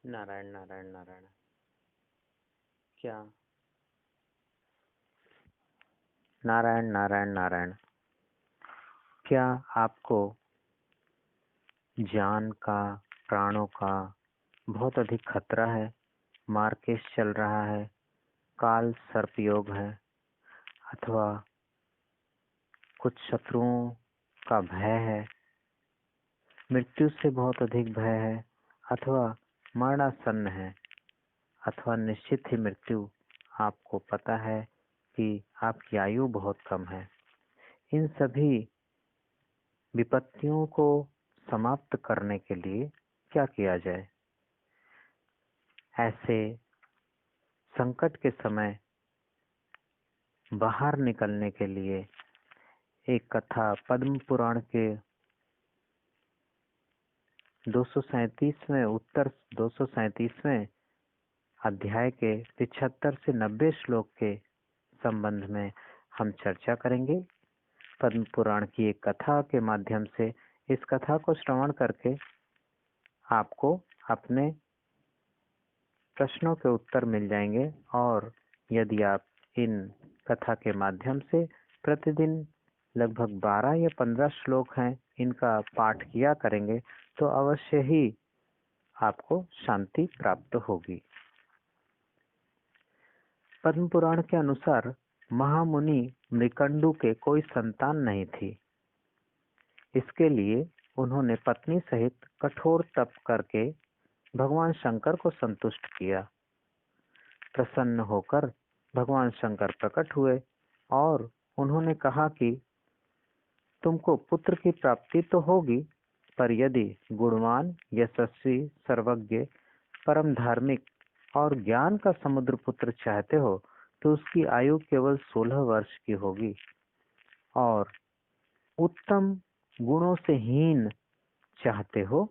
नारायण नारायण नारायण। क्या? नारायण नारायण नारायण। क्या आपको जान का, प्राणों का बहुत अधिक खतरा है? मार्केश चल रहा है, काल सर्पयोग है, अथवा कुछ शत्रुओं का भय है, मृत्यु से बहुत अधिक भय है, अथवा मरणासन्न है, अथवा निश्चित ही मृत्यु आपको पता है कि आपकी आयु बहुत कम है। इन सभी विपत्तियों को समाप्त करने के लिए क्या किया जाए? ऐसे संकट के समय बाहर निकलने के लिए एक कथा पद्म पुराण के 237वें उत्तर 237वें अध्याय के 75 से 90 श्लोक के संबंध में हम चर्चा करेंगे। पद्म पुराण की एक कथा के माध्यम से इस कथा को श्रवण करके आपको अपने प्रश्नों के उत्तर मिल जाएंगे, और यदि आप इन कथा के माध्यम से प्रतिदिन लगभग 12 या 15 श्लोक हैं इनका पाठ किया करेंगे तो अवश्य ही आपको शांति प्राप्त होगी। पद्म पुराण के अनुसार महामुनि मृकंडु के कोई संतान नहीं थी। इसके लिए उन्होंने पत्नी सहित कठोर तप करके भगवान शंकर को संतुष्ट किया। प्रसन्न होकर भगवान शंकर प्रकट हुए और उन्होंने कहा कि तुमको पुत्र की प्राप्ति तो होगी, पर यदि गुणवान, यशस्वी, सर्वज्ञ, परम धार्मिक और ज्ञान का समुद्र पुत्र चाहते हो तो उसकी आयु केवल 16 वर्ष की होगी, और उत्तम गुणों से हीन चाहते हो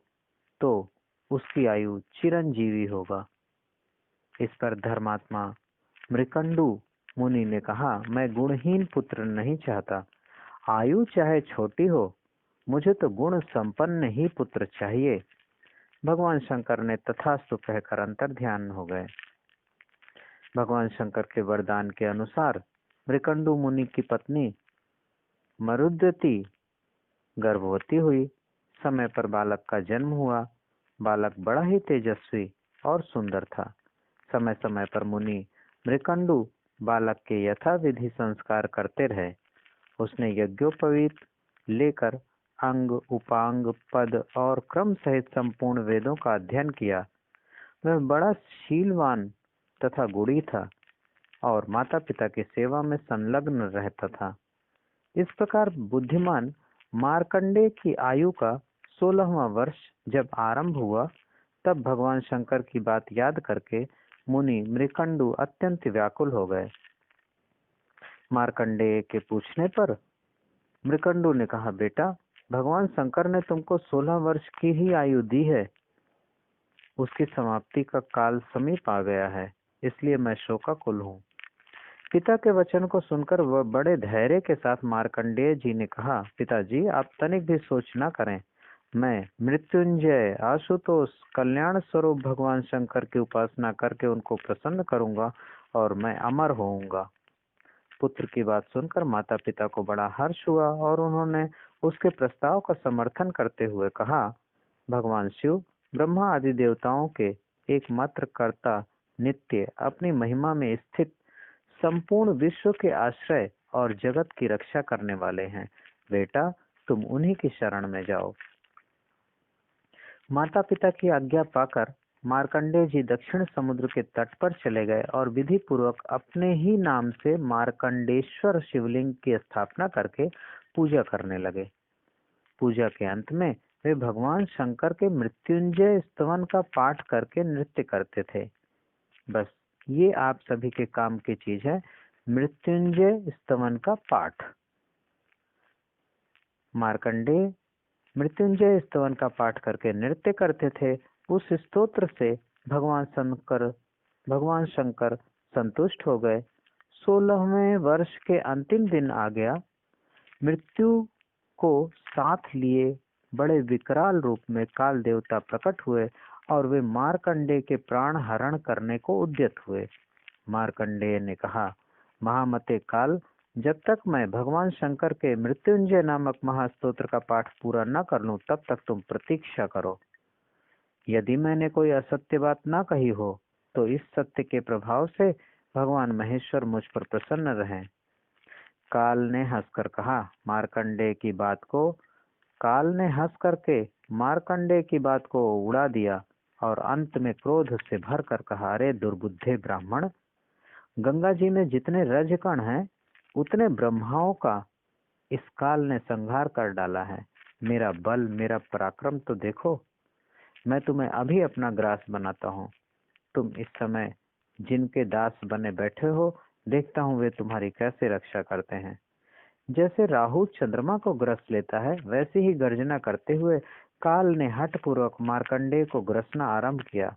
तो उसकी आयु चिरंजीवी होगा। इस पर धर्मात्मा मृकंडु मुनि ने कहा, मैं गुणहीन पुत्र नहीं चाहता। आयु चाहे छोटी हो, मुझे तो गुण संपन्न ही पुत्र चाहिए। भगवान शंकर ने तथास्तु कहकर अंतर ध्यान हो गए। भगवान शंकर के वरदान के अनुसार मृकंडु मुनि की पत्नी मरुद्वती गर्भवती हुई। समय पर बालक का जन्म हुआ। बालक बड़ा ही तेजस्वी और सुंदर था। समय समय पर मुनि मृकंडु बालक के यथाविधि संस्कार करते रहे। उसने यज्ञोपवीत लेकर अंग, उपांग, पद और क्रम सहित संपूर्ण वेदों का अध्ययन किया। वह बड़ा शीलवान तथा गुणी था और माता पिता की सेवा में संलग्न रहता था। इस प्रकार बुद्धिमान मार्कंडेय की आयु का 16वां वर्ष जब आरंभ हुआ, तब भगवान शंकर की बात याद करके मुनि मृकंडु अत्यंत व्याकुल हो गए। मार्कंडेय के पूछने पर मृकंडु ने कहा, बेटा, भगवान शंकर ने तुमको 16 वर्ष की ही आयु दी है। उसकी समाप्ति का काल समीप आ गया है, इसलिए मैं शोकाकुल हूँ। पिता के वचन को सुनकर वह बड़े धैर्य के साथ मार्कंडेय जी ने कहा, पिताजी, आप तनिक भी सोच न करें। मैं मृत्युंजय, आशुतोष, कल्याण स्वरूप भगवान शंकर की उपासना करके उनको प्रसन्न करूंगा और मैं अमर होऊंगा। पुत्र की बात सुनकर माता पिता को बड़ा हर्ष हुआ और उन्होंने उसके प्रस्ताव का समर्थन करते हुए कहा, भगवान शिव ब्रह्मा आदि देवताओं के एकमात्र कर्ता, नित्य अपनी महिमा में स्थित, संपूर्ण विश्व के आश्रय और जगत की रक्षा करने वाले हैं। बेटा, तुम उन्हीं की शरण में जाओ। माता पिता की आज्ञा पाकर मार्कंडेय जी दक्षिण समुद्र के तट पर चले गए और विधि पूर्वक अपने ही नाम से मार्कंडेश्वर शिवलिंग की स्थापना करके पूजा करने लगे। पूजा के अंत में वे भगवान शंकर के मृत्युंजय स्तवन का पाठ करके नृत्य करते थे। बस ये आप सभी के काम की चीज है, मृत्युंजय स्तवन का पाठ। मार्कंडेय मृत्युंजय स्तवन का पाठ करके नृत्य करते थे। उस स्तोत्र से भगवान शंकर संतुष्ट हो गए। 16वें वर्ष के अंतिम दिन आ गया। मृत्यु को साथ लिए बड़े विकराल रूप में काल देवता प्रकट हुए और वे मार्कंडेय के प्राण हरण करने को उद्यत हुए। मार्कंडेय ने कहा, महामते काल, जब तक मैं भगवान शंकर के मृत्युंजय नामक महास्तोत्र का पाठ पूरा न कर लूं, तब तक तुम प्रतीक्षा करो। यदि मैंने कोई असत्य बात न कही हो तो इस सत्य के प्रभाव से भगवान महेश्वर मुझ पर प्रसन्न रहें। काल ने हंसकर कहा, मार्कंडेय की बात को काल ने हंस करके मार्कंडेय की बात को उड़ा दिया और अंत में क्रोध से भर कर कहा, अरे दुर्बुद्धे ब्राह्मण, गंगा जी में जितने रजकण हैं उतने ब्रह्माओं का इस काल ने संहार कर डाला है। मेरा बल, मेरा पराक्रम तो देखो। मैं तुम्हें अभी अपना ग्रास बनाता हूँ। तुम इस समय जिनके दास बने बैठे हो, देखता हूँ वे तुम्हारी कैसे रक्षा करते हैं। जैसे राहु चंद्रमा को ग्रस लेता है, वैसे ही गर्जना करते हुए काल ने हठपूर्वक मार्कंडेय को ग्रसना आरंभ किया।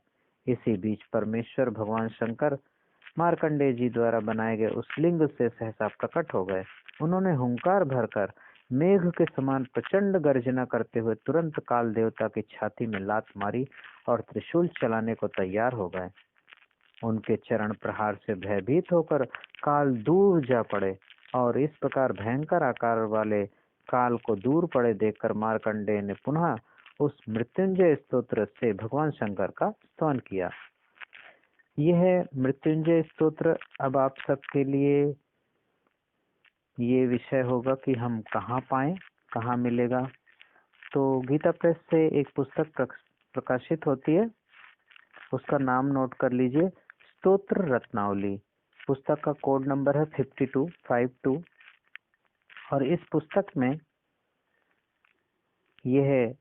इसी बीच परमेश्वर भगवान शंकर मार्कंडेय जी द्वारा बनाए गए उस लिंग से सहसा प्रकट हो गए। उन्होंने हुंकार भरकर मेघ के समान प्रचंड गर्जना करते हुए तुरंत काल देवता की छाती में लात मारी और त्रिशूल चलाने को तैयार हो गए। उनके चरण प्रहार से भयभीत होकर काल दूर जा पड़े और इस प्रकार भयंकर आकार वाले काल को दूर पड़े देखकर मार्कंडेय ने पुनः उस मृत्युंजय स्तोत्र से भगवान शंकर का स्तवन किया। यह मृत्युंजय स्तोत्र अब आप सबके लिए ये विषय होगा कि हम कहाँ पाएं, कहाँ मिलेगा। तो गीता प्रेस से एक पुस्तक प्रकाशित होती है, उसका नाम नोट कर लीजिए, स्तोत्र रत्नावली। पुस्तक का कोड नंबर है 5252 और इस पुस्तक में यह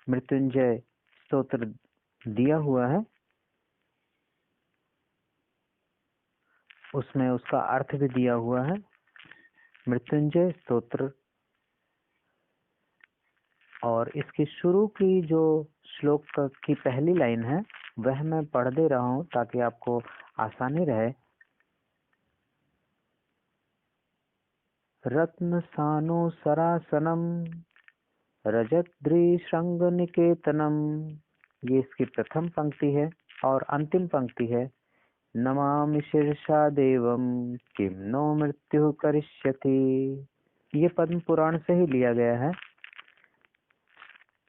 मृत्युंजय स्तोत्र दिया हुआ है। उसमें उसका अर्थ भी दिया हुआ है। मृत्युंजय स्तोत्र और इसकी शुरू की जो श्लोक की पहली लाइन है वह मैं पढ़ दे रहा हूं ताकि आपको आसानी रहे। रत्न सानु सरासनम रजद्री श्रृंग निकेतनम, ये इसकी प्रथम पंक्ति है। और अंतिम पंक्ति है, नमामि शीर्षा देवम किम नो मृत्यु करिष्यति। ये पद्म पुराण से ही लिया गया है।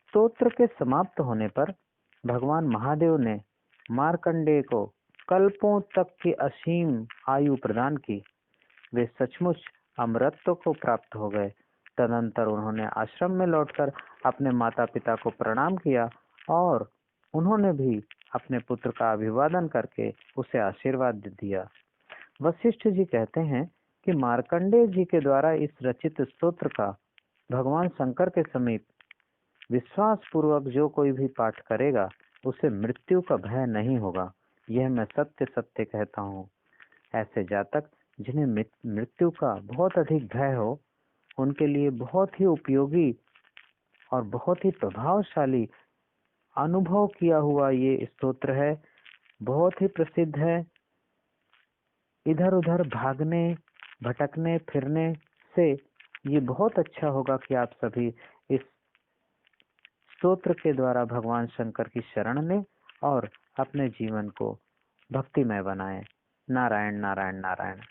स्तोत्र के समाप्त होने पर भगवान महादेव ने मार्कंडेय को कल्पों तक की असीम आयु प्रदान की। वे सचमुच अमरत्व को प्राप्त हो गए। तदनंतर उन्होंने आश्रम में लौटकर अपने माता पिता को प्रणाम किया और उन्होंने भी अपने पुत्र का अभिवादन करके उसे आशीर्वाद दिया। वशिष्ठ जी कहते हैं कि मार्कंडेय जी के द्वारा इस रचित स्तोत्र का भगवान शंकर के समीप विश्वास पूर्वक जो कोई भी पाठ करेगा उसे मृत्यु का भय नहीं होगा। यह मैं सत्य सत्य कहता हूँ। ऐसे जातक जिन्हें मृत्यु का बहुत अधिक भय हो, उनके लिए बहुत ही उपयोगी और बहुत ही प्रभावशाली अनुभव किया हुआ ये स्तोत्र है। बहुत ही प्रसिद्ध है। इधर उधर भागने भटकने फिरने से ये बहुत अच्छा होगा कि आप सभी इस स्तोत्र के द्वारा भगवान शंकर की शरण लें और अपने जीवन को भक्तिमय बनाएं। नारायण नारायण नारायण।